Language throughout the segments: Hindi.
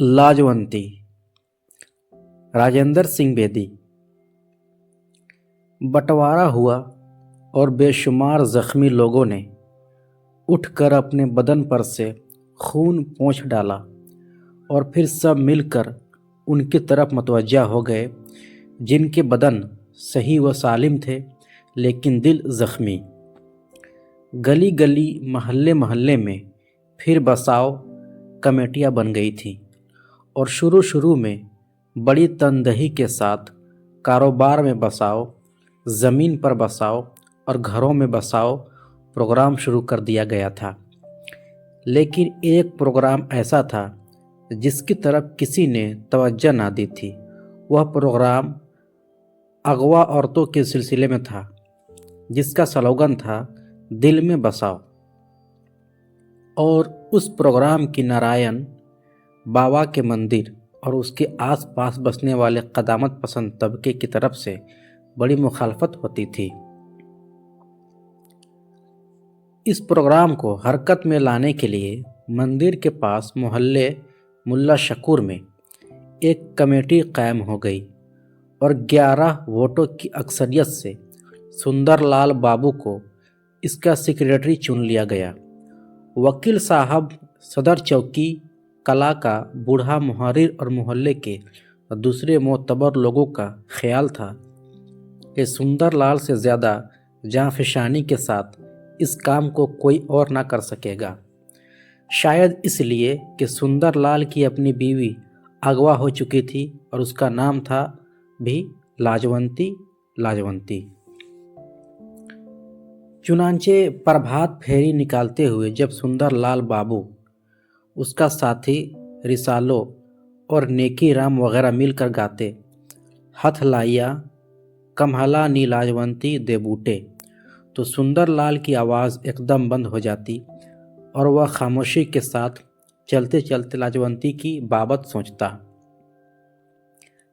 लाजवंती। राजेंद्र सिंह बेदी। बंटवारा हुआ और बेशुमार जख्मी लोगों ने उठकर अपने बदन पर से खून पोंछ डाला और फिर सब मिलकर उनकी तरफ मुतवज्जा हो गए जिनके बदन सही व सालिम थे लेकिन दिल जख्मी। गली गली मोहल्ले मोहल्ले में फिर बसाव कमेटियां बन गई थीं और शुरू में बड़ी तनदही के साथ कारोबार में बसाव, ज़मीन पर बसाव और घरों में बसाव प्रोग्राम शुरू कर दिया गया था। लेकिन एक प्रोग्राम ऐसा था जिसकी तरफ किसी ने तवज्जो ना दी थी। वह प्रोग्राम अगवा औरतों के सिलसिले में था, जिसका स्लोगन था दिल में बसाओ। और उस प्रोग्राम की नारायण बाबा के मंदिर और उसके आसपास बसने वाले क़दामत पसंद तबके की तरफ से बड़ी मुखालफत होती थी। इस प्रोग्राम को हरकत में लाने के लिए मंदिर के पास मोहल्ले मुल्ला शकूर में एक कमेटी कायम हो गई और 11 वोटों की अक्सरियत से सुंदरलाल बाबू को इसका सेक्रेटरी चुन लिया गया। वकील साहब, सदर चौकी कला का बूढ़ा मुहर्रिर और मोहल्ले के दूसरे मोतबर लोगों का ख्याल था कि सुंदरलाल से ज़्यादा जांफशानी के साथ इस काम को कोई और ना कर सकेगा। शायद इसलिए कि सुंदरलाल की अपनी बीवी अगवा हो चुकी थी और उसका नाम था भी लाजवंती। चुनांचे प्रभात फेरी निकालते हुए जब सुंदरलाल बाबू, उसका साथी रिसालो और नेकी राम वगैरह मिलकर गाते, हथलाइया कमहला नी लाजवंती दे बूटे, तो सुंदरलाल की आवाज़ एकदम बंद हो जाती और वह खामोशी के साथ चलते चलते लाजवंती की बाबत सोचता।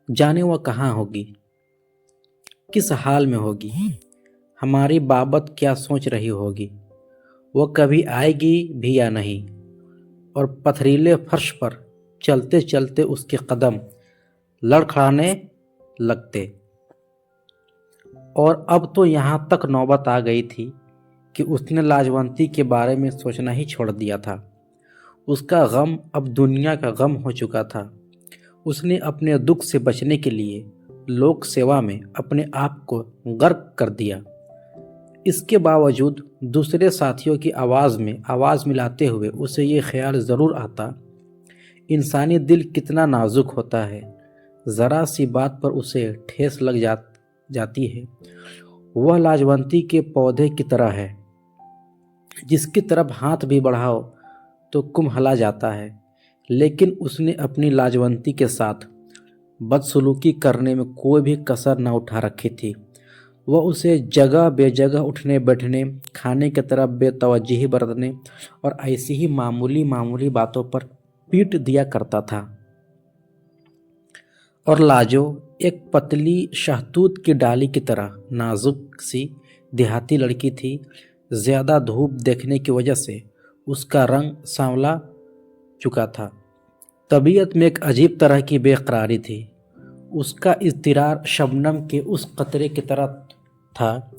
जाने वह कहाँ होगी, किस हाल में होगी, हमारी बाबत क्या सोच रही होगी, वह कभी आएगी भी या नहीं। और पथरीले फर्श पर चलते चलते उसके कदम लड़खड़ाने लगते। और अब तो यहाँ तक नौबत आ गई थी कि उसने लाजवंती के बारे में सोचना ही छोड़ दिया था। उसका गम अब दुनिया का गम हो चुका था। उसने अपने दुख से बचने के लिए लोक सेवा में अपने आप को गर्क कर दिया। इसके बावजूद दूसरे साथियों की आवाज़ में आवाज़ मिलाते हुए उसे ये ख्याल ज़रूर आता, इंसानी दिल कितना नाजुक होता है, ज़रा सी बात पर उसे ठेस लग जाती है। वह लाजवंती के पौधे की तरह है, जिसकी तरफ हाथ भी बढ़ाओ तो कुम्हला जाता है। लेकिन उसने अपनी लाजवंती के साथ बदसलूकी करने में कोई भी कसर न उठा रखी थी। वह उसे जगह बेजगह उठने बैठने, खाने की तरफ बेतवज्जही बरतने और ऐसी ही मामूली बातों पर पीट दिया करता था। और लाजो एक पतली शहतूत की डाली की तरह नाजुक सी देहाती लड़की थी। ज़्यादा धूप देखने की वजह से उसका रंग सांवला चुका था। तबीयत में एक अजीब तरह की बेकरारी थी। उसका इज़्तिरार शबनम के उस कतरे की तरह था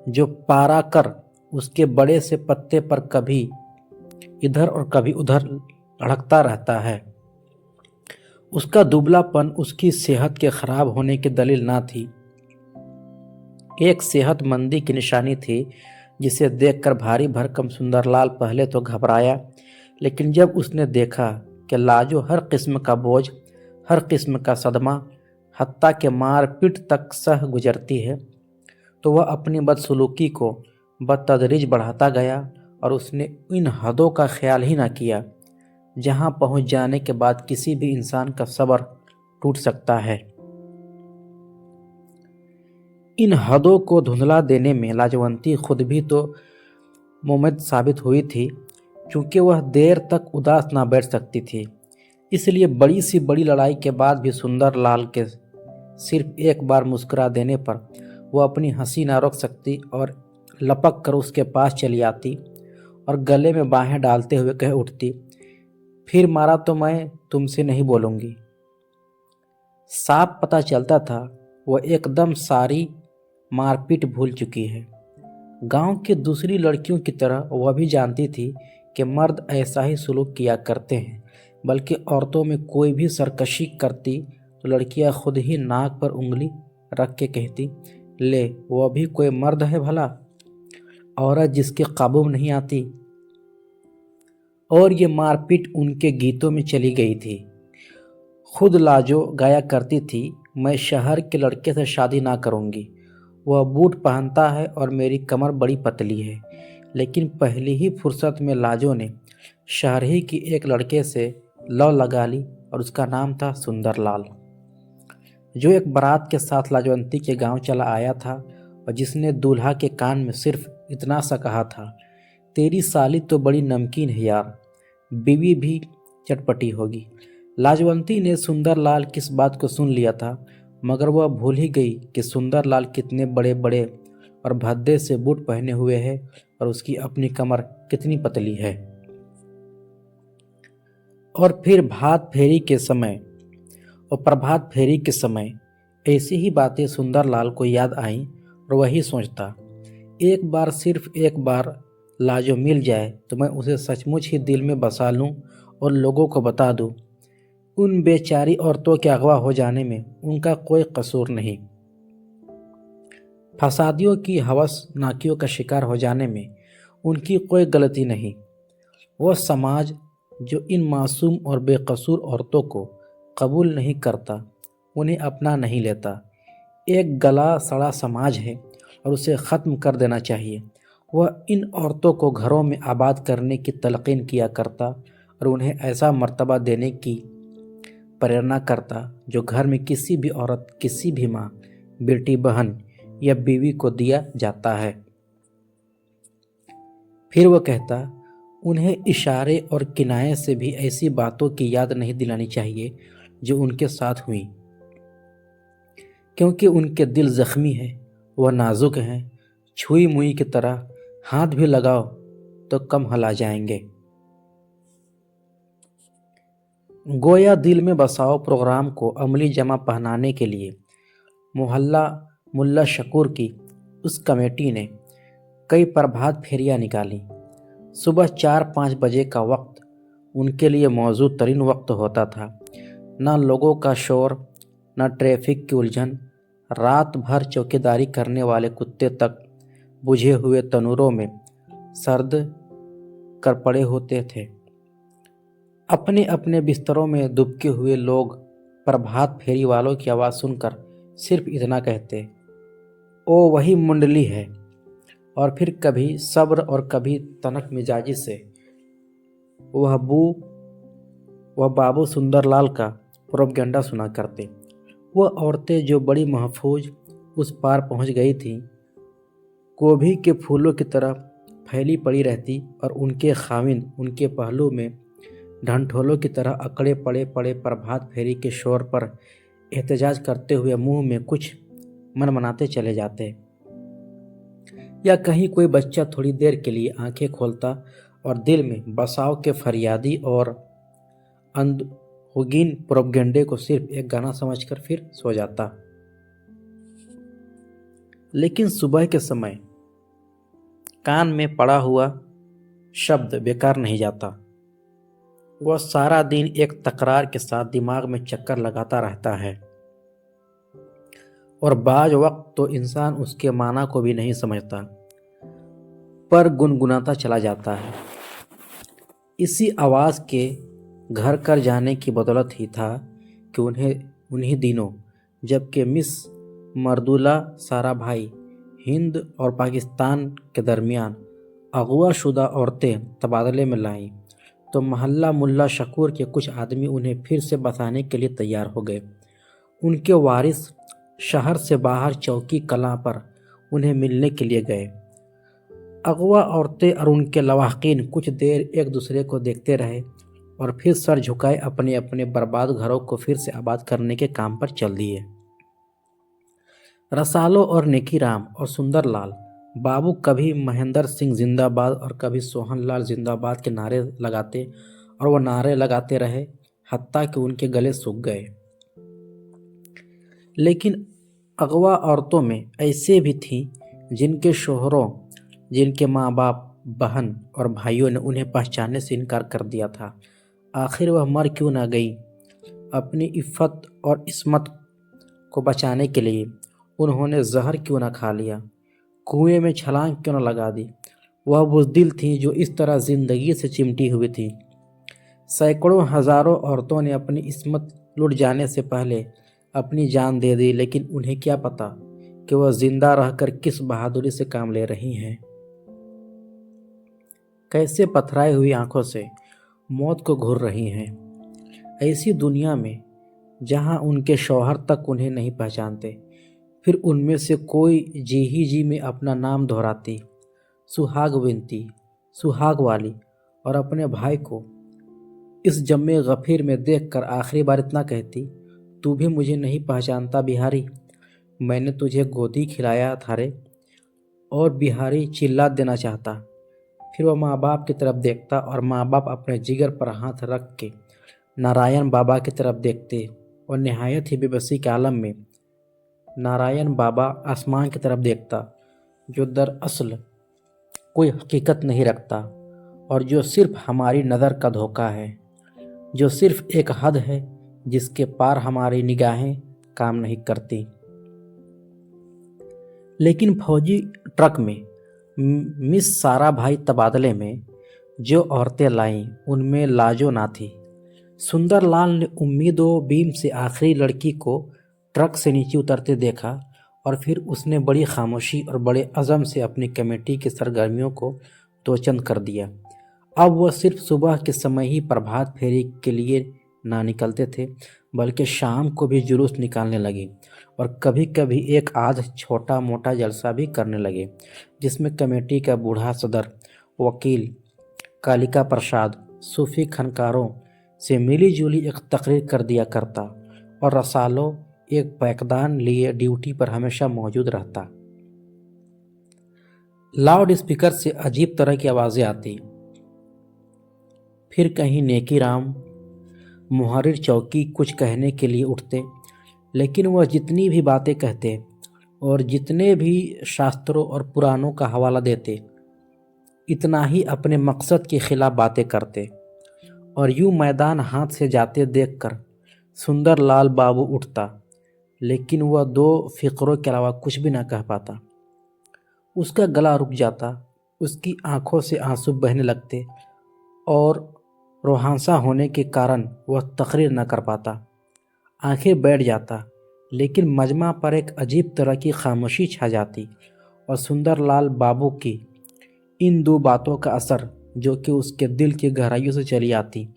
जो पारा कर उसके बड़े से पत्ते पर कभी इधर और कभी उधर लढ़कता रहता है। उसका दुबलापन उसकी सेहत के खराब होने की दलील ना थी, एक सेहतमंदी की निशानी थी, जिसे देखकर भारी भरकम सुंदरलाल पहले तो घबराया, लेकिन जब उसने देखा कि लाजो हर किस्म का बोझ, हर किस्म का सदमा, हत्ता के मार पीट तक सह गुजरती है, तो वह अपनी बदसलूकी को बतदरीज बढ़ाता गया और उसने इन हदों का ख्याल ही ना किया जहां पहुंच जाने के बाद किसी भी इंसान का सब्र टूट सकता है। इन हदों को धुंधला देने में लाजवंती खुद भी तो मुमद साबित हुई थी, क्योंकि वह देर तक उदास ना बैठ सकती थी। इसलिए बड़ी सी बड़ी लड़ाई के बाद भी सुंदरलाल के सिर्फ एक बार मुस्कुरा देने पर वह अपनी हंसी ना रोक सकती और लपक कर उसके पास चली आती और गले में बाहें डालते हुए कह उठती, फिर मारा तो मैं तुमसे नहीं बोलूँगी। साफ पता चलता था वह एकदम सारी मारपीट भूल चुकी है। गांव की दूसरी लड़कियों की तरह वह भी जानती थी कि मर्द ऐसा ही सुलूक किया करते हैं, बल्कि औरतों में कोई भी सरकशी करती तो लड़कियां खुद ही नाक पर उंगली रख के कहती, ले वह भी कोई मर्द है भला, औरत जिसके काबू में नहीं आती। और ये मारपीट उनके गीतों में चली गई थी। खुद लाजो गाया करती थी, मैं शहर के लड़के से शादी ना करूँगी, वह बूट पहनता है और मेरी कमर बड़ी पतली है। लेकिन पहली ही फुर्सत में लाजो ने शहर ही की एक लड़के से लव लगा ली और उसका नाम था सुंदरलाल, जो एक बारात के साथ लाजवंती के गांव चला आया था और जिसने दूल्हा के कान में सिर्फ इतना सा कहा था, तेरी साली तो बड़ी नमकीन है यार, बीवी भी चटपटी होगी। लाजवंती ने सुंदरलाल की इस बात को सुन लिया था, मगर वह भूल ही गई कि सुंदरलाल कितने बड़े बड़े और भद्दे से बूट पहने हुए है और उसकी अपनी कमर कितनी पतली है। और फिर प्रभात फेरी के समय ऐसी ही बातें सुंदरलाल को याद आईं और वही सोचता, एक बार, सिर्फ एक बार लाजो मिल जाए तो मैं उसे सचमुच ही दिल में बसा लूं और लोगों को बता दूं, उन बेचारी औरतों के अगवा हो जाने में उनका कोई कसूर नहीं, फसादियों की हवस नाकियों का शिकार हो जाने में उनकी कोई गलती नहीं। वह समाज जो इन मासूम और बेकसूर औरतों को कबूल नहीं करता, उन्हें अपना नहीं लेता, एक गला सड़ा समाज है और उसे ख़त्म कर देना चाहिए। वह इन औरतों को घरों में आबाद करने की तलकीन किया करता और उन्हें ऐसा मर्तबा देने की प्रेरणा करता जो घर में किसी भी औरत, किसी भी माँ, बेटी, बहन या बीवी को दिया जाता है। फिर वह कहता, उन्हें इशारे और किनाए से भी ऐसी बातों की याद नहीं दिलानी चाहिए जो उनके साथ हुई, क्योंकि उनके दिल जख्मी है, वह नाजुक हैं, छुई मुई की तरह हाथ भी लगाओ तो कम हला जाएंगे। गोया दिल में बसाओ प्रोग्राम को अमली जमा पहनाने के लिए मोहल्ला मुल्ला शकूर की उस कमेटी ने कई प्रभात फेरियां निकाली। सुबह 4-5 बजे का वक्त उनके लिए मौजूद तरीन वक्त होता था। न लोगों का शोर, न ट्रैफिक की उलझन। रात भर चौकीदारी करने वाले कुत्ते तक बुझे हुए तनूरों में सर्द कर पड़े होते थे। अपने अपने बिस्तरों में दुबके हुए लोग प्रभात फेरी वालों की आवाज़ सुनकर सिर्फ इतना कहते, ओ वही मुंडली है, और फिर कभी सब्र और कभी तनक मिजाजी से वह बाबू सुंदरलाल का प्रोपगेंडा सुना करते। वह औरतें जो बड़ी महफूज उस पार पहुंच गई थीं, गोभी के फूलों की तरह फैली पड़ी रहती और उनके खाविंद उनके पहलू में ढंढोलों की तरह अकड़े पड़े पड़े प्रभात फेरी के शोर पर एहतजाज करते हुए मुंह में कुछ मनमनाते चले जाते। या कहीं कोई बच्चा थोड़ी देर के लिए आंखें खोलता और दिल में बसाव के फरियादी और अंदहुगीन प्रोपगेंडे को सिर्फ एक गाना समझकर फिर सो जाता। लेकिन सुबह के समय कान में पड़ा हुआ शब्द बेकार नहीं जाता। वह सारा दिन एक तकरार के साथ दिमाग में चक्कर लगाता रहता है और बाज वक्त तो इंसान उसके माना को भी नहीं समझता, पर गुनगुनाता चला जाता है। इसी आवाज़ के घर कर जाने की बदौलत ही था कि उन्हीं दिनों जबकि मिस मर्दुला सारा भाई हिंद और पाकिस्तान के दरमियान अगवा-शुदा औरतें तबादले में लाईं, तो मोहल्ला मुल्ला शकूर के कुछ आदमी उन्हें फिर से बसाने के लिए तैयार हो गए। उनके वारिस शहर से बाहर चौकी कलां पर उन्हें मिलने के लिए गए। अगवा औरतें और उनके लवाकिन कुछ देर एक दूसरे को देखते रहे और फिर सर झुकाए अपने अपने बर्बाद घरों को फिर से आबाद करने के काम पर चल दिए। रसालो और नेकीराम और सुंदरलाल बाबू कभी महेंद्र सिंह जिंदाबाद और कभी सोहनलाल जिंदाबाद के नारे लगाते और वह नारे लगाते रहे हत्ता कि उनके गले सूख गए। लेकिन अगवा औरतों में ऐसे भी थीं जिनके शोहरों, जिनके माँ बाप, बहन और भाइयों ने उन्हें पहचानने से इनकार कर दिया था। आखिर वह मर क्यों न गई? अपनी इफ़्फ़त और इस्मत को बचाने के लिए उन्होंने जहर क्यों न खा लिया? कुएं में छलांग क्यों न लगा दी? वह बुज़दिल थी जो इस तरह ज़िंदगी से चिमटी हुई थी। सैकड़ों हज़ारों औरतों ने अपनी इस्मत लुट जाने से पहले अपनी जान दे दी, लेकिन उन्हें क्या पता कि वह जिंदा रहकर किस बहादुरी से काम ले रही हैं। कैसे पथराई हुई आंखों से मौत को घूर रही हैं। ऐसी दुनिया में जहां उनके शौहर तक उन्हें नहीं पहचानते, फिर उनमें से कोई जी ही जी में अपना नाम दोहराती, सुहाग विनती, सुहाग वाली, और अपने भाई को इस जम्मे गफीर में देखकर आखिरी बार इतना कहती, तू भी मुझे नहीं पहचानता बिहारी? मैंने तुझे गोदी खिलाया था रे। और बिहारी चिल्ला देना चाहता। फिर वह माँ बाप की तरफ देखता और माँ बाप अपने जिगर पर हाथ रख के नारायण बाबा की तरफ देखते और निहायत ही बेबसी के आलम में नारायण बाबा आसमान की तरफ देखता, जो दरअसल कोई हकीकत नहीं रखता और जो सिर्फ हमारी नज़र का धोखा है, जो सिर्फ एक हद है जिसके पार हमारी निगाहें काम नहीं करती। लेकिन फौजी ट्रक में मिस सारा भाई तबादले में जो औरतें लाईं उनमें लाजो ना थी। सुंदरलाल ने उम्मीदों बीम से आखिरी लड़की को ट्रक से नीचे उतरते देखा और फिर उसने बड़ी खामोशी और बड़े अज़म से अपनी कमेटी की सरगर्मियों को दोचंद कर दिया। अब वह सिर्फ सुबह के समय ही प्रभात फेरी के लिए ना निकलते थे, बल्कि शाम को भी जुलूस निकालने लगे और कभी कभी एक आध छोटा मोटा जलसा भी करने लगे, जिसमें कमेटी का बूढ़ा सदर, वकील, कालिका प्रसाद सूफी खनकारों से मिली जुली एक तकरीर कर दिया करता और रसालो एक पैकदान लिए ड्यूटी पर हमेशा मौजूद रहता। लाउड स्पीकर से अजीब तरह की आवाज़ें आती। फिर कहीं नेकी राम मुहर्रिर चौकी कुछ कहने के लिए उठते, लेकिन वह जितनी भी बातें कहते और जितने भी शास्त्रों और पुराणों का हवाला देते, इतना ही अपने मकसद के खिलाफ बातें करते। और यूं मैदान हाथ से जाते देखकर सुंदरलाल बाबू उठता, लेकिन वह दो फिक्रों के अलावा कुछ भी न कह पाता। उसका गला रुक जाता, उसकी आंखों से आंसू बहने लगते और रोहांसा होने के कारण वह तकरीर न कर पाता। आंखें बैठ जाता, लेकिन मजमा पर एक अजीब तरह की खामोशी छा जाती और सुंदरलाल बाबू की इन दो बातों का असर, जो कि उसके दिल की गहराइयों से चली आती,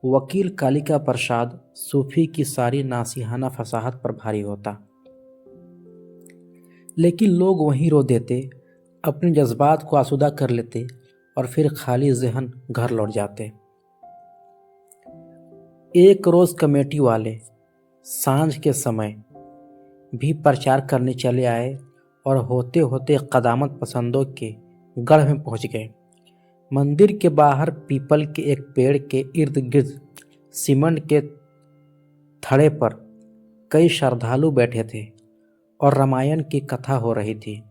वकील कालिका प्रसाद सूफी की सारी नासिहाना फसाहत पर भारी होता। लेकिन लोग वहीं रो देते, अपने जज्बात को आसूदा कर लेते और फिर खाली जहन घर लौट जाते। एक रोज़ कमेटी वाले सांझ के समय भी प्रचार करने चले आए और होते होते कदामत पसंदों के गढ़ में पहुंच गए। मंदिर के बाहर पीपल के एक पेड़ के इर्द गिर्द सीमेंट के थड़े पर कई श्रद्धालु बैठे थे और रामायण की कथा हो रही थी।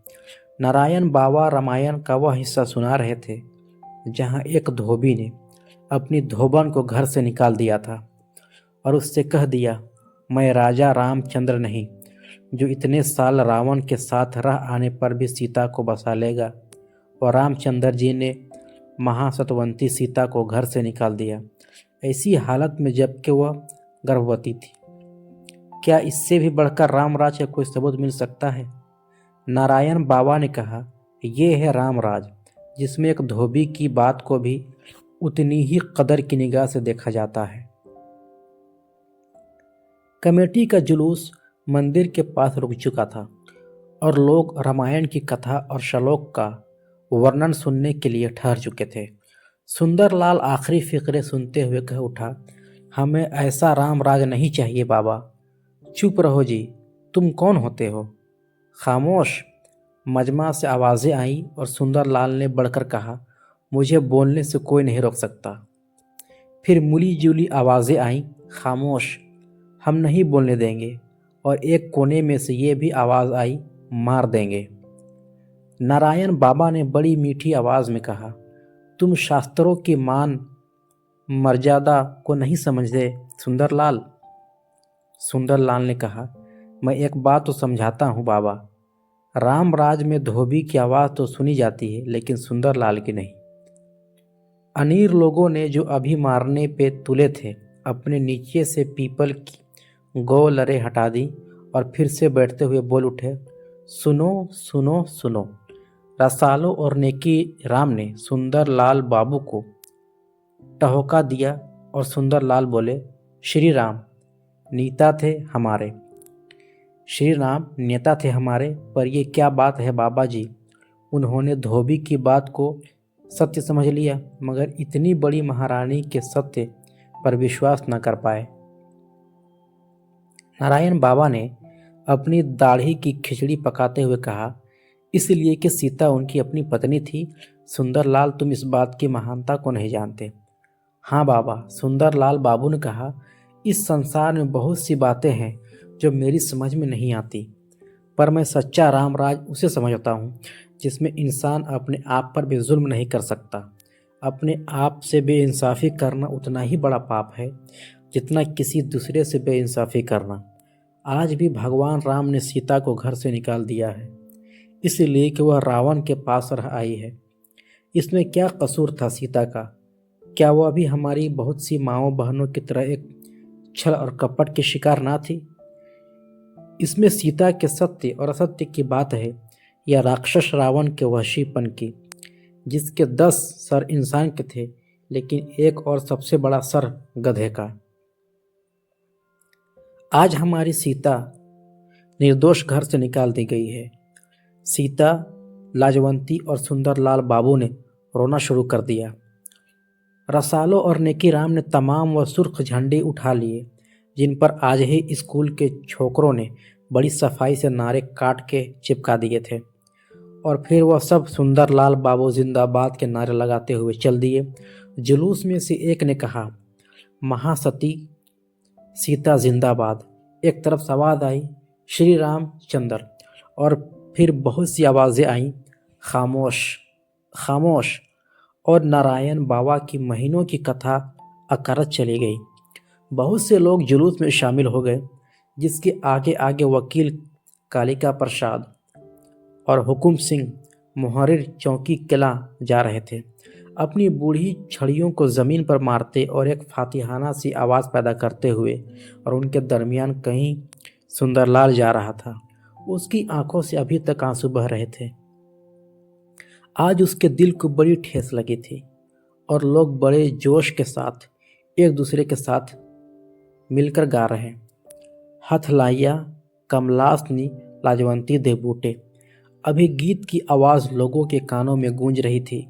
नारायण बाबा रामायण का वह हिस्सा सुना रहे थे जहां एक धोबी ने अपनी धोबन को घर से निकाल दिया था और उससे कह दिया, मैं राजा रामचंद्र नहीं जो इतने साल रावण के साथ रह आने पर भी सीता को बसा लेगा। और रामचंद्र जी ने महासतवंती सीता को घर से निकाल दिया, ऐसी हालत में जबकि वह गर्भवती थी। क्या इससे भी बढ़कर रामराज का कोई सबूत मिल सकता है? नारायण बाबा ने कहा, ये है रामराज, जिसमें एक धोबी की बात को भी उतनी ही कदर की निगाह से देखा जाता है। कमेटी का जुलूस मंदिर के पास रुक चुका था और लोग रामायण की कथा और श्लोक का वर्णन सुनने के लिए ठहर चुके थे। सुंदरलाल आखिरी फिक्रे सुनते हुए कह उठा, हमें ऐसा रामराज नहीं चाहिए बाबा। चुप रहो जी, तुम कौन होते हो? खामोश, मजमा से आवाज़ें आईं और सुंदरलाल ने बढ़कर कहा, मुझे बोलने से कोई नहीं रोक सकता। फिर मिली जुली आवाज़ें आईं, खामोश, हम नहीं बोलने देंगे। और एक कोने में से ये भी आवाज़ आई, मार देंगे। नारायण बाबा ने बड़ी मीठी आवाज़ में कहा, तुम शास्त्रों की मान मर्यादा को नहीं समझते सुंदरलाल। सुंदरलाल ने कहा, मैं एक बात तो समझाता हूँ बाबा, रामराज में धोबी की आवाज़ तो सुनी जाती है लेकिन सुंदरलाल की नहीं। अनीर लोगों ने जो अभी मारने पे तुले थे अपने नीचे से पीपल की गौ लरे हटा दी और फिर से बैठते हुए बोल उठे, सुनो सुनो सुनो। रसालो और नेकी राम ने सुंदरलाल बाबू को टहोका दिया और सुंदरलाल बोले, श्री राम नेता थे हमारे, श्री राम नेता थे हमारे, पर ये क्या बात है बाबा जी। उन्होंने धोबी की बात को सत्य समझ लिया मगर इतनी बड़ी महारानी के सत्य पर विश्वास न कर पाए। नारायण बाबा ने अपनी दाढ़ी की खिचड़ी पकाते हुए कहा, इसलिए कि सीता उनकी अपनी पत्नी थी। सुंदरलाल तुम इस बात की महानता को नहीं जानते। हाँ बाबा, सुंदरलाल बाबू ने कहा, इस संसार में बहुत सी बातें हैं जो मेरी समझ में नहीं आती, पर मैं सच्चा रामराज उसे समझता हूँ जिसमें इंसान अपने आप पर भी जुल्म नहीं कर सकता। अपने आप से बेइंसाफ़ी करना उतना ही बड़ा पाप है जितना किसी दूसरे से बेइंसाफ़ी करना। आज भी भगवान राम ने सीता को घर से निकाल दिया है इसलिए कि वह रावण के पास रह आई है। इसमें क्या कसूर था सीता का? क्या वह भी हमारी बहुत सी माँओं बहनों की तरह एक छल और कपट की शिकार ना थी? इसमें सीता के सत्य और असत्य की बात है या राक्षस रावण के वहशीपन की, जिसके 10 सर इंसान के थे लेकिन एक और सबसे बड़ा सर गधे का। आज हमारी सीता निर्दोष घर से निकाल दी गई है। सीता, लाजवंती और सुंदरलाल बाबू ने रोना शुरू कर दिया। रसालो और नेकी राम ने तमाम व सुर्ख झंडे उठा लिए जिन पर आज ही स्कूल के छोकरों ने बड़ी सफाई से नारे काट के चिपका दिए थे। और फिर वह सब सुंदरलाल बाबू जिंदाबाद के नारे लगाते हुए चल दिए। जुलूस में से एक ने कहा, महासती सीता जिंदाबाद। एक तरफ से आवाज़ आई, श्री रामचंद्र। और फिर बहुत सी आवाज़ें आईं, खामोश खामोश। और नारायण बाबा की महीनों की कथा अकारत चली गई। बहुत से लोग जुलूस में शामिल हो गए जिसके आगे आगे वकील कालिका प्रसाद और हुकुम सिंह मुहर्रिर चौकी किला जा रहे थे, अपनी बूढ़ी छड़ियों को ज़मीन पर मारते और एक फातिहाना सी आवाज़ पैदा करते हुए। और उनके दरमियान कहीं सुंदरलाल जा रहा था। उसकी आंखों से अभी तक आंसू बह रहे थे। आज उसके दिल को बड़ी ठेस लगी थी और लोग बड़े जोश के साथ एक दूसरे के साथ मिलकर गा रहे, हथलाइया कमलासनी लाजवंती देवबूटे। अभी गीत की आवाज़ लोगों के कानों में गूंज रही थी।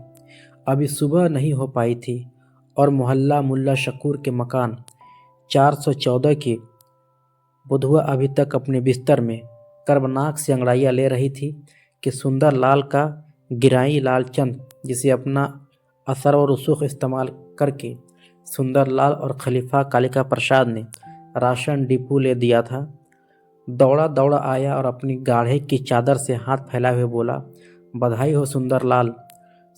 अभी सुबह नहीं हो पाई थी और मोहल्ला मुल्ला शकूर के मकान 414 की बुधवा अभी तक अपने बिस्तर में कर्बनाक से अंगड़ाइयाँ ले रही थी कि सुंदरलाल का गिराई लालचंद, जिसे अपना असर और रसूख इस्तेमाल करके सुंदरलाल और खलीफा कालिका प्रसाद ने राशन डिपो ले दिया था, दौड़ा दौड़ा आया और अपनी गाढ़े की चादर से हाथ फैलाए हुए बोला, बधाई हो सुंदरलाल।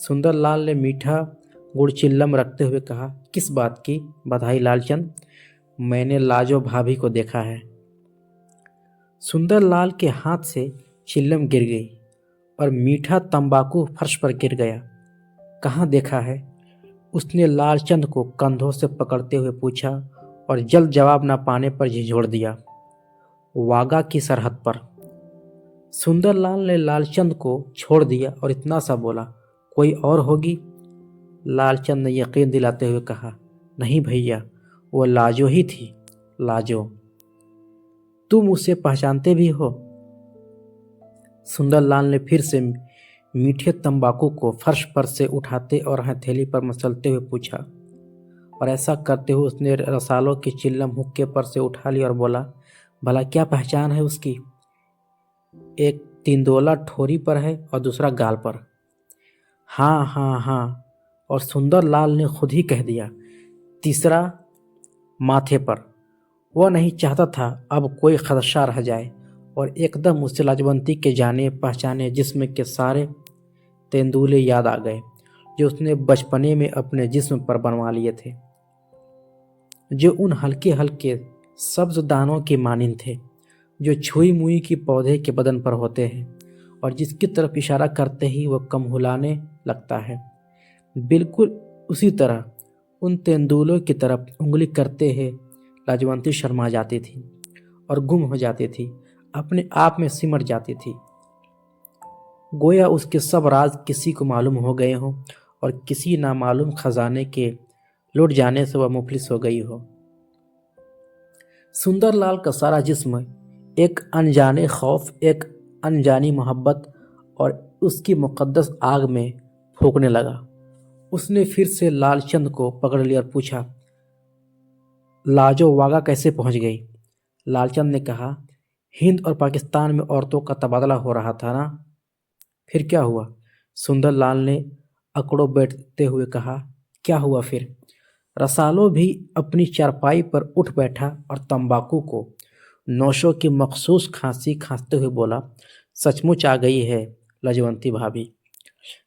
सुंदरलाल ने मीठा गुड़चिल्लम रखते हुए कहा, किस बात की बधाई लालचंद? मैंने लाजो भाभी को देखा है। सुंदरलाल के हाथ से चिल्लम गिर गई और मीठा तंबाकू फर्श पर गिर गया। कहाँ देखा है? उसने लालचंद को कंधों से पकड़ते हुए पूछा और जल्द जवाब न पाने पर झिझोड़ दिया, वागा की सरहद पर। सुंदरलाल ने लालचंद को छोड़ दिया और इतना सा बोला, कोई और होगी? लालचंद ने यकीन दिलाते हुए कहा, नहीं भैया, वो लाजो ही थी, लाजो। तुम उसे पहचानते भी हो? सुंदरलाल ने फिर से मीठे तंबाकू को फर्श पर से उठाते और हथेली पर मसलते हुए पूछा। और ऐसा करते हुए उसने रसालों की चिल्लम हुक्के पर से उठा ली और बोला, भला क्या पहचान है उसकी? एक तिंदोला ठोरी पर है और दूसरा गाल पर। हाँ हाँ हाँ, और सुंदरलाल ने खुद ही कह दिया, तीसरा माथे पर। वह नहीं चाहता था अब कोई खदशा रह जाए, और एकदम उसे लाजवंती के जाने पहचाने जिस्म के सारे तेंदुले याद आ गए जो उसने बचपने में अपने जिस्म पर बनवा लिए थे, जो उन हल्के हल्के सब्ज दानों की मानिंद थे जो छुई मुई की पौधे के बदन पर होते हैं और जिसकी तरफ इशारा करते ही वह कमहुलाने लगता है। बिल्कुल उसी तरह उन तेंदुलों की तरफ उंगली करते ही लाजवंती शर्मा जाती थी और गुम हो जाती थी, अपने आप में सिमट जाती थी, गोया उसके सब राज किसी को मालूम हो गए हों और किसी नामालूम खजाने के लुट जाने से वह मुफलिस हो गई हो। सुंदरलाल का सारा जिस्म एक अनजाने खौफ, एक अनजानी मोहब्बत और उसकी मुकद्दस आग में फूंकने लगा। उसने फिर से लालचंद को पकड़ लिया और पूछा, लाजो वागा कैसे पहुंच गई? लालचंद ने कहा, हिंद और पाकिस्तान में औरतों का तबादला हो रहा था ना। फिर क्या हुआ? सुंदरलाल ने अकड़ो बैठते हुए कहा, क्या हुआ फिर? रसालो भी अपनी चारपाई पर उठ बैठा और तंबाकू को नौशों की मखसूस खांसी खांसते हुए बोला, सचमुच आ गई है लजवंती भाभी।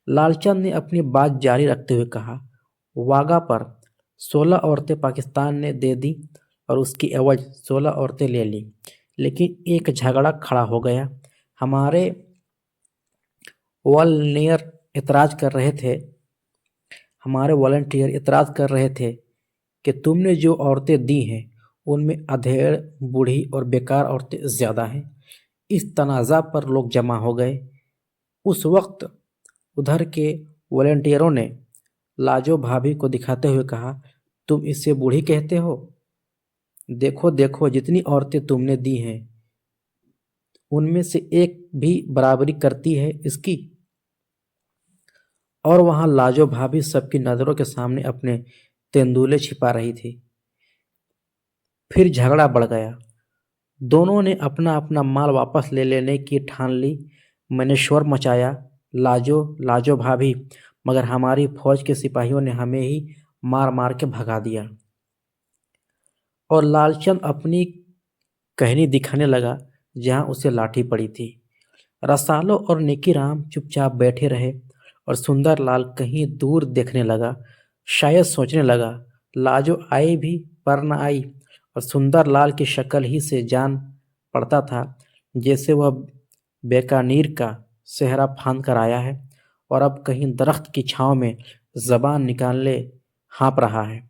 लालचंद ने अपनी बात जारी रखते हुए कहा, वागा पर 16 औरतें पाकिस्तान ने दे दी और उसकी एवज 16 औरतें ले ली, लेकिन एक झगड़ा खड़ा हो गया। हमारे वॉलंटियर इतराज कर रहे थे कि तुमने जो औरतें दी हैं उनमें अधेड़, बूढ़ी और बेकार औरतें ज़्यादा हैं। इस तनाज़ा पर लोग जमा हो गए। उस वक्त उधर के वॉलंटियरों ने लाजो भाभी को दिखाते हुए कहा, तुम इसे बूढ़ी कहते हो? देखो देखो, जितनी औरतें तुमने दी हैं उनमें से एक भी बराबरी करती है इसकी। और वहां लाजो भाभी सबकी नज़रों के सामने अपने तेंदुले छिपा रही थी। फिर झगड़ा बढ़ गया। दोनों ने अपना अपना माल वापस ले लेने की ठान ली। मैंने शोर मचाया, लाजो लाजो भाभी, मगर हमारी फौज के सिपाहियों ने हमें ही मार मार के भगा दिया। और लालचंद अपनी कहनी दिखाने लगा जहां उसे लाठी पड़ी थी। रसालो और नेकीराम चुपचाप बैठे रहे और सुंदरलाल कहीं दूर देखने लगा। शायद सोचने लगा, लाजो आई भी पर न आई, और सुंदरलाल की शक्ल ही से जान पड़ता था जैसे वह बीकानेर का सेहरा फांद कर आया है और अब कहीं दरख्त की छांव में जबान निकालने हाँप रहा है।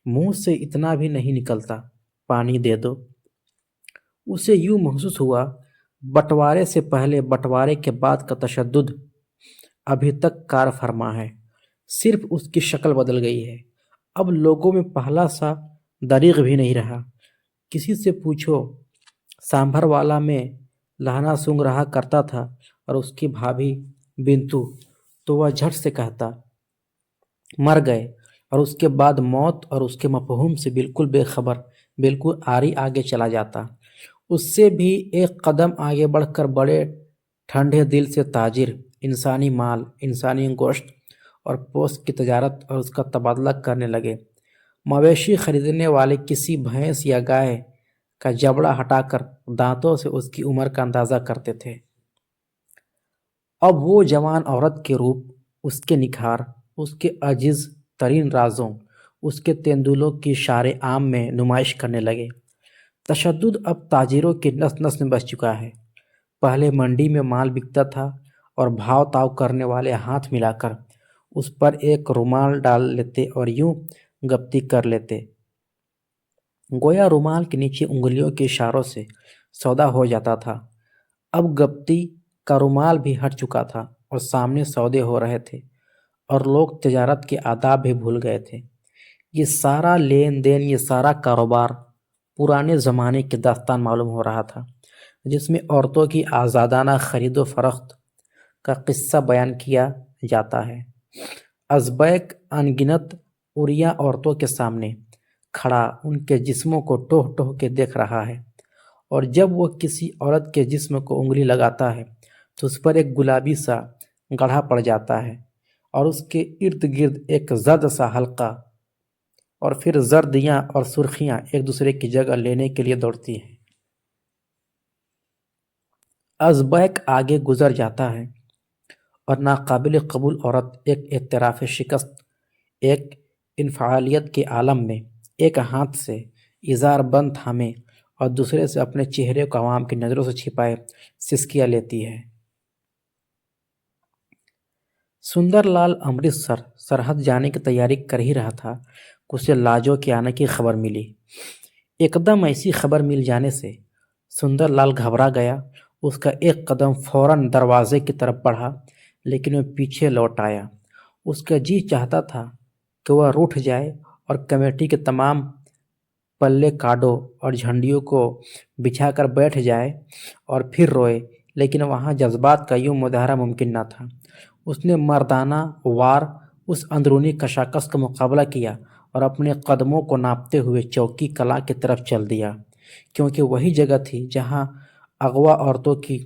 मुंह से इतना भी नहीं निकलता, पानी दे दो। उसे यूं महसूस हुआ, बंटवारे से पहले बंटवारे के बाद का तशद्दुद अभी तक कार फरमा है, सिर्फ उसकी शक्ल बदल गई है। अब लोगों में पहला सा दरीग भी नहीं रहा। किसी से पूछो, सांभर वाला में लहना सूंघ रहा करता था और उसकी भाभी बिंतु, तो वह झट से कहता, मर गए। और उसके बाद मौत और उसके मफहूम से बिल्कुल बेखबर, बिल्कुल आरी आगे चला जाता। उससे भी एक कदम आगे बढ़कर बड़े ठंडे दिल से ताजिर इंसानी माल, इंसानी गोश्त और पोस्त की तजारत और उसका तबादला करने लगे। मवेशी खरीदने वाले किसी भैंस या गाय का जबड़ा हटाकर दांतों से उसकी उम्र का अंदाज़ा करते थे। अब वो जवान औरत के रूप, उसके निखार, उसके अजीज तरीन राजों, उसके तेंदुलों की शारे आम में नुमाइश करने लगे। तशद्दुद अब ताजिरों की नस नस में बस चुका है। पहले मंडी में माल बिकता था और भाव ताव करने वाले हाथ मिलाकर उस पर एक रुमाल डाल लेते और यूं गप्ती कर लेते, गोया रुमाल के नीचे उंगलियों के इशारों से सौदा हो जाता था। अब गप्ती का रुमाल भी हट चुका था और सामने सौदे हो रहे थे और लोग तिजारत के आदाब भी भूल गए थे। ये सारा लेन देन, ये सारा कारोबार पुराने ज़माने की दास्तान मालूम हो रहा था, जिसमें औरतों की आज़ादाना खरीदो फरोख्त का किस्सा बयान किया जाता है। अज़बैक अनगिनत उरिया औरतों के सामने खड़ा उनके जिस्मों को टोह टोह के देख रहा है, और जब वह किसी औरत के जिस्म को उंगली लगाता है तो उस पर एक गुलाबी सा गढ़ा पड़ जाता है और उसके इर्द गिर्द एक जर्द सा हल्का और फिर जर्दियाँ और सुर्खियाँ एक दूसरे की जगह लेने के लिए दौड़ती हैं। अज़बैक आगे गुजर जाता है और नाकाबिल कबूल औरत एक एतराफ़ शिकस्त, एक इनफ़ालियत के आलम में एक हाथ से इज़ार बंद थामे और दूसरे से अपने चेहरे को आवाम की नज़रों से छिपाए सिसकियाँ लेती है। सुंदरलाल अमृतसर सरहद जाने की तैयारी कर ही रहा था कि उसे लाजो के आने की खबर मिली। एकदम ऐसी खबर मिल जाने से सुंदरलाल घबरा गया। उसका एक कदम फौरन दरवाजे की तरफ बढ़ा, लेकिन वह पीछे लौट आया। उसका जी चाहता था कि वह रूठ जाए और कमेटी के तमाम पल्ले कार्डों और झंडियों को बिछाकर बैठ जाए और फिर रोए, लेकिन वहाँ जज्बात का यूं मुजाहरा मुमकिन न था। उसने मर्दाना वार उस अंदरूनी कशाकश का मुकाबला किया और अपने कदमों को नापते हुए चौकी कला की तरफ चल दिया, क्योंकि वही जगह थी जहाँ अगवा औरतों की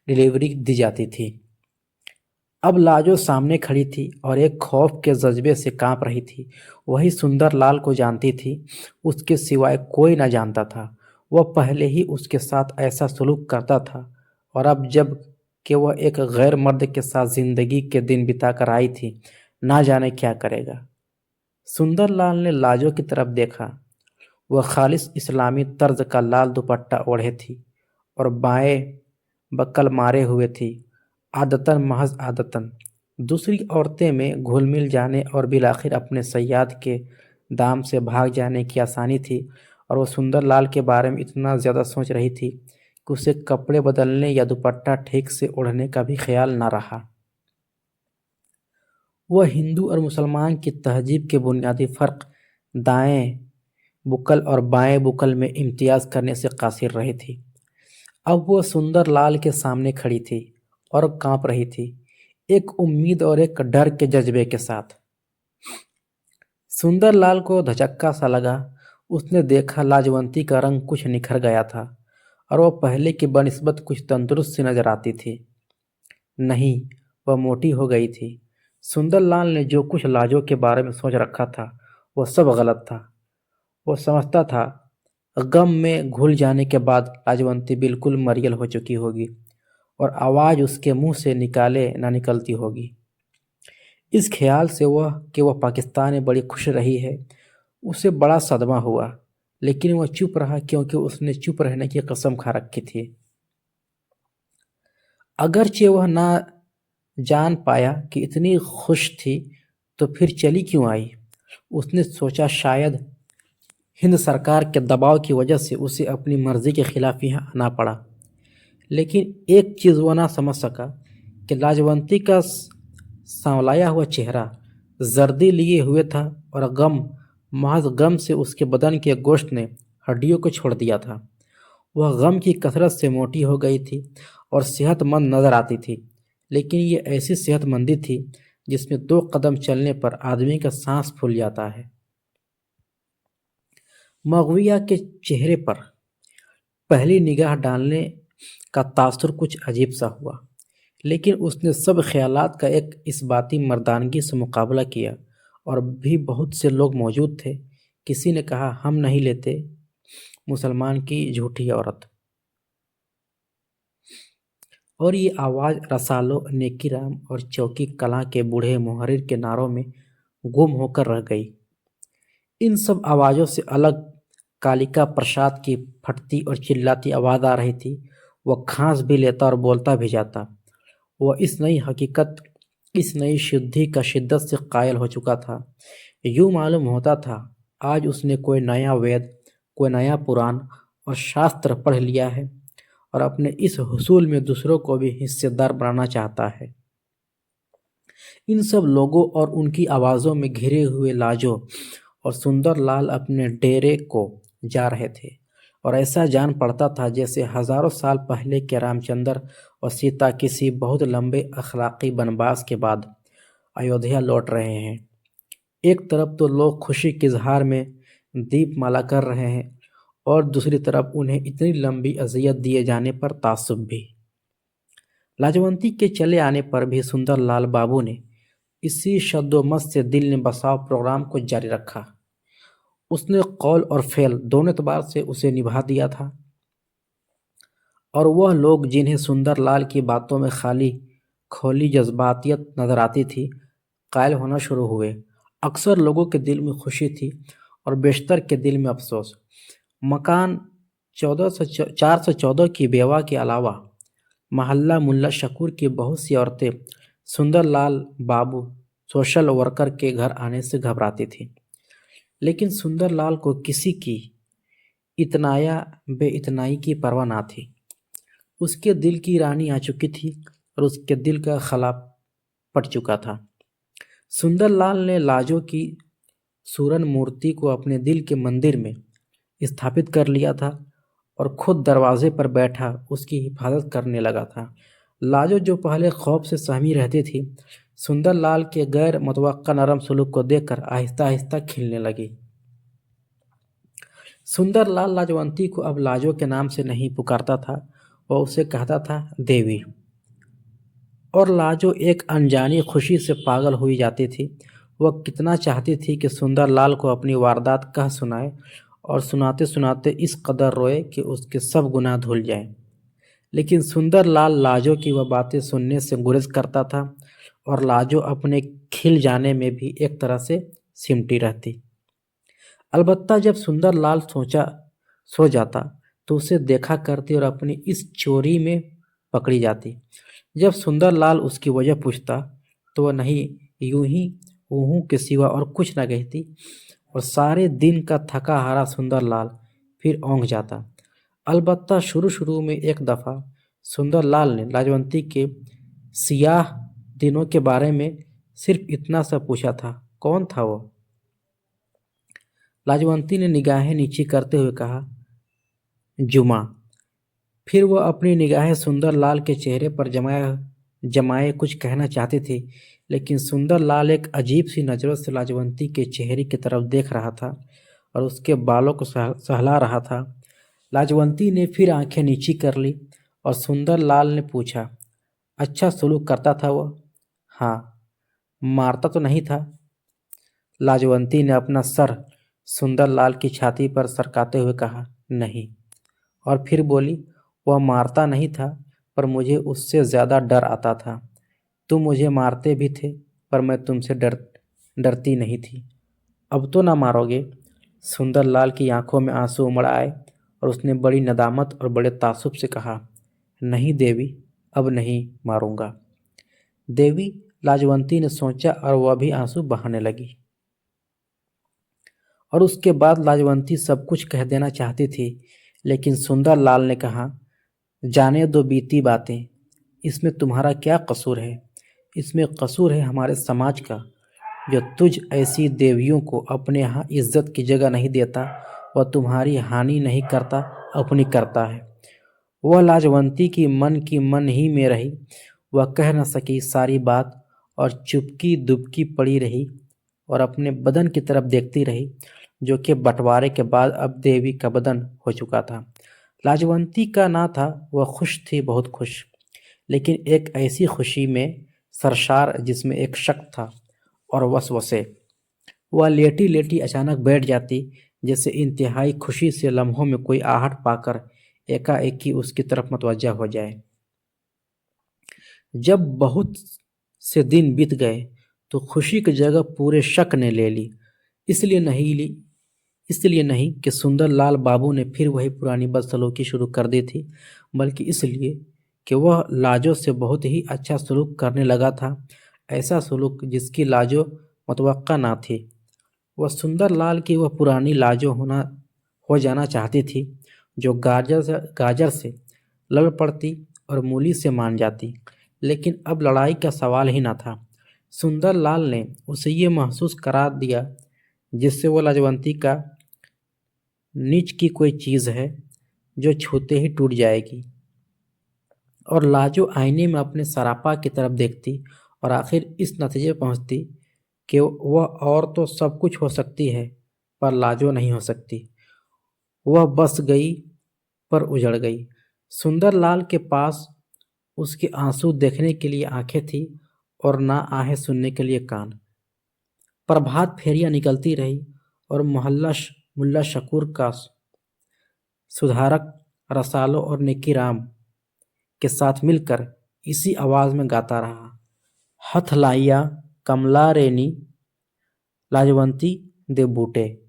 डिलीवरी दी जाती थी। अब लाजो सामने खड़ी थी और एक खौफ के जज्बे से कांप रही थी। वही सुंदरलाल को जानती थी, उसके सिवाय कोई न जानता था। वह पहले ही उसके साथ ऐसा सलूक करता था, और अब जब कि वह एक गैर मर्द के साथ जिंदगी के दिन बिताकर आई थी, ना जाने क्या करेगा। सुंदरलाल ने लाजो की तरफ देखा। वह खालिस इस्लामी तर्ज का लाल दुपट्टा ओढ़े थी और बाएं बक्कल मारे हुए थी, आदतन महज आदतन। दूसरी औरतें में घुल मिल जाने और बिलाखिर अपने सयाद के दाम से भाग जाने की आसानी थी, और वह सुंदरलाल के बारे में इतना ज़्यादा सोच रही थी कि उसे कपड़े बदलने या दुपट्टा ठीक से ओढ़ने का भी ख्याल न रहा। वह हिंदू और मुसलमान की तहजीब के बुनियादी फ़र्क, दाएं बुकल और बाएं बुकल में इम्तियाज़ करने से कासिर रही थी। अब वह सुंदरलाल के सामने खड़ी थी और कांप रही थी, एक उम्मीद और एक डर के जज्बे के साथ। सुंदरलाल को धचक्का सा लगा। उसने देखा लाजवंती का रंग कुछ निखर गया था और वह पहले की बनिस्बत कुछ तंदुरुस्त सी नजर आती थी। नहीं, वह मोटी हो गई थी। सुंदरलाल ने जो कुछ लाजो के बारे में सोच रखा था, वह सब गलत था। वो समझता था गम में घुल जाने के बाद लाजवंती बिल्कुल मरियल हो चुकी होगी और आवाज़ उसके मुंह से निकाले ना निकलती होगी। इस ख्याल से वह कि वह पाकिस्तान में बड़ी खुश रही है, उसे बड़ा सदमा हुआ, लेकिन वह चुप रहा, क्योंकि उसने चुप रहने की कसम खा रखी थी। अगरचे वह ना जान पाया कि इतनी खुश थी तो फिर चली क्यों आई। उसने सोचा शायद हिंद सरकार के दबाव की वजह से उसे अपनी मर्जी के खिलाफ यहाँ आना पड़ा। लेकिन एक चीज़ वह ना समझ सका कि लाजवंती का सांवलाया हुआ चेहरा जर्दी लिए हुए था और महज गम से उसके बदन के गोश्त ने हड्डियों को छोड़ दिया था। वह गम की कसरत से मोटी हो गई थी और सेहतमंद नजर आती थी, लेकिन ये ऐसी सेहतमंदी थी जिसमें 2 कदम चलने पर आदमी का सांस फूल जाता है। मगविया के चेहरे पर पहली निगाह डालने का तासुर कुछ अजीब सा हुआ, लेकिन उसने सब ख्यालात का एक इस्बाती मर्दानगी से मुकाबला किया। और भी बहुत से लोग मौजूद थे। किसी ने कहा, हम नहीं लेते मुसलमान की झूठी औरत। और ये आवाज़ रसालो, नेकीराम और चौकी कलां के बूढ़े मुहर्रिर के नारों में गुम होकर रह गई। इन सब आवाज़ों से अलग कालिका प्रसाद की फटती और चिल्लाती आवाज़ आ रही थी। वह खांस भी लेता और बोलता भी जाता। वह इस नई हकीकत, इस नई शुद्धि का शिद्दत से कायल हो चुका था। यूं मालूम होता था आज उसने कोई नया वेद, कोई नया पुराण और शास्त्र पढ़ लिया है और अपने इस हुसूल में दूसरों को भी हिस्सेदार बनाना चाहता है। इन सब लोगों और उनकी आवाज़ों में घिरे हुए लाजो और सुंदरलाल अपने डेरे को जा रहे थे, और ऐसा जान पड़ता था जैसे हजारों साल पहले के रामचंद्र और सीता किसी बहुत लंबे अखलाकी बनवास के बाद अयोध्या लौट रहे हैं। एक तरफ तो लोग खुशी के इजहार में दीपमाला कर रहे हैं और दूसरी तरफ उन्हें इतनी लंबी अजियत दिए जाने पर तासुब भी। लाजवंती के चले आने पर भी सुंदरलाल बाबू ने इसी शद्दोमत से दिल ने बसाव प्रोग्राम को जारी रखा। उसने कौल और फेल दोनों एतबार से उसे निभा दिया था। और वह लोग जिन्हें सुंदरलाल की बातों में खाली खोली जज्बातियत नजर आती थी, कायल होना शुरू हुए। अक्सर लोगों के दिल में खुशी थी और बेशतर के दिल में अफसोस। मकान 414 की बेवा के अलावा मोहल्ला मुल्ला शकूर की बहुत सी औरतें सुंदरलाल बाबू सोशल वर्कर के घर आने से घबराती थीं। लेकिन सुंदरलाल को किसी की इतनाया बेइतनाई की परवाह ना थी। उसके दिल की रानी आ चुकी थी और उसके दिल का खला पट चुका था। सुंदरलाल ने लाजो की सूरन मूर्ति को अपने दिल के मंदिर में स्थापित कर लिया था और खुद दरवाजे पर बैठा उसकी हिफाजत करने लगा था। लाजो जो पहले खौफ से सहमी रहती थी, सुंदरलाल के गैर मुतवक्का नरम सलूक को देखकर आहिस्ता आहिस्ता खिलने लगी। सुंदरलाल लाजवंती को अब लाजो के नाम से नहीं पुकारता था, वह उसे कहता था देवी। और लाजो एक अनजानी खुशी से पागल हुई जाती थी। वह कितना चाहती थी कि सुंदरलाल को अपनी वारदात कह सुनाए और सुनाते सुनाते इस कदर रोए कि उसके सब गुनाह धुल जाएं। लेकिन सुंदरलाल लाजो की वह बातें सुनने से गुरेज करता था और लाजो अपने खिल जाने में भी एक तरह से सिमटी रहती। अलबत्ता जब सुंदरलाल सो जाता तो उसे देखा करती और अपनी इस चोरी में पकड़ी जाती। जब सुंदरलाल उसकी वजह पूछता तो वह नहीं यूं ही ऊहू के सिवा और कुछ न कहती और सारे दिन का थका हारा सुंदरलाल फिर औंध जाता। अलबत्ता शुरू शुरू में एक दफ़ा सुंदरलाल ने लाजवंती के सियाह दिनों के बारे में सिर्फ इतना सा पूछा था, कौन था वो? लाजवंती ने निगाहें नीची करते हुए कहा, जुमा। फिर वह अपनी निगाहें सुंदरलाल के चेहरे पर जमाए कुछ कहना चाहती थी, लेकिन सुंदरलाल एक अजीब सी नज़रों से लाजवंती के चेहरे की तरफ देख रहा था और उसके बालों को सहला रहा था। लाजवंती ने फिर आंखें नीची कर ली और सुंदरलाल ने पूछा, अच्छा सलूक करता था वह? हाँ। मारता तो नहीं था? लाजवंती ने अपना सर सुंदरलाल की छाती पर सरकाते हुए कहा, नहीं। और फिर बोली, वह मारता नहीं था पर मुझे उससे ज़्यादा डर आता था। तुम मुझे मारते भी थे पर मैं तुमसे डरती नहीं थी। अब तो ना मारोगे? सुंदरलाल की आंखों में आंसू उमड़ आए और उसने बड़ी नदामत और बड़े तासुब से कहा, नहीं देवी, अब नहीं मारूंगा। देवी, लाजवंती ने सोचा और वह भी आंसू बहाने लगी। और उसके बाद लाजवंती सब कुछ कह देना चाहती थी, लेकिन सुंदरलाल ने कहा, जाने दो बीती बातें, इसमें तुम्हारा क्या कसूर है? इसमें कसूर है हमारे समाज का, जो तुझ ऐसी देवियों को अपने यहाँ इज्जत की जगह नहीं देता। वह तुम्हारी हानि नहीं करता, अपनी करता है। वह लाजवंती की मन ही में रही। वह कह न सकी सारी बात और चुपकी दुबकी पड़ी रही और अपने बदन की तरफ देखती रही, जो कि बंटवारे के बाद अब देवी का बदन हो चुका था। लाजवंती का ना था, वह खुश थी, बहुत खुश, लेकिन एक ऐसी खुशी में सरशार जिसमें एक शक था और वसवसे। वह लेटी लेटी अचानक बैठ जाती, जैसे इंतहाई खुशी से लम्हों में कोई आहट पाकर एकाएकी उसकी तरफ मुतवज्जा हो जाए। जब बहुत से दिन बीत गए तो खुशी की जगह पूरे शक ने ले ली। इसलिए नहीं कि सुंदरलाल बाबू ने फिर वही पुरानी बदसलूकी शुरू कर दी थी, बल्कि इसलिए कि वह लाजो से बहुत ही अच्छा सलूक करने लगा था, ऐसा सलूक जिसकी लाजो मुतवक्का ना थी। वह सुंदरलाल की वह पुरानी लाजो हो जाना चाहती थी, जो गाजर से लड़ पड़ती और मूली से मान जाती। लेकिन अब लड़ाई का सवाल ही ना था। सुंदरलाल ने उसे ये महसूस करा दिया जिससे वो लाजवंती का नीच की कोई चीज़ है जो छूते ही टूट जाएगी। और लाजो आईने में अपने सरापा की तरफ देखती और आखिर इस नतीजे पहुंचती कि वह और तो सब कुछ हो सकती है पर लाजो नहीं हो सकती। वह बस गई पर उजड़ गई। सुंदरलाल के पास उसके आंसू देखने के लिए आंखें थी और ना आहें सुनने के लिए कान। प्रभात फेरियां निकलती रही और मोहल्ला मुल्ला शकूर का सुधारक रसालो और निक्की राम के साथ मिलकर इसी आवाज में गाता रहा। हथ लाइया कमला रेनी लाजवंती दे बूटे।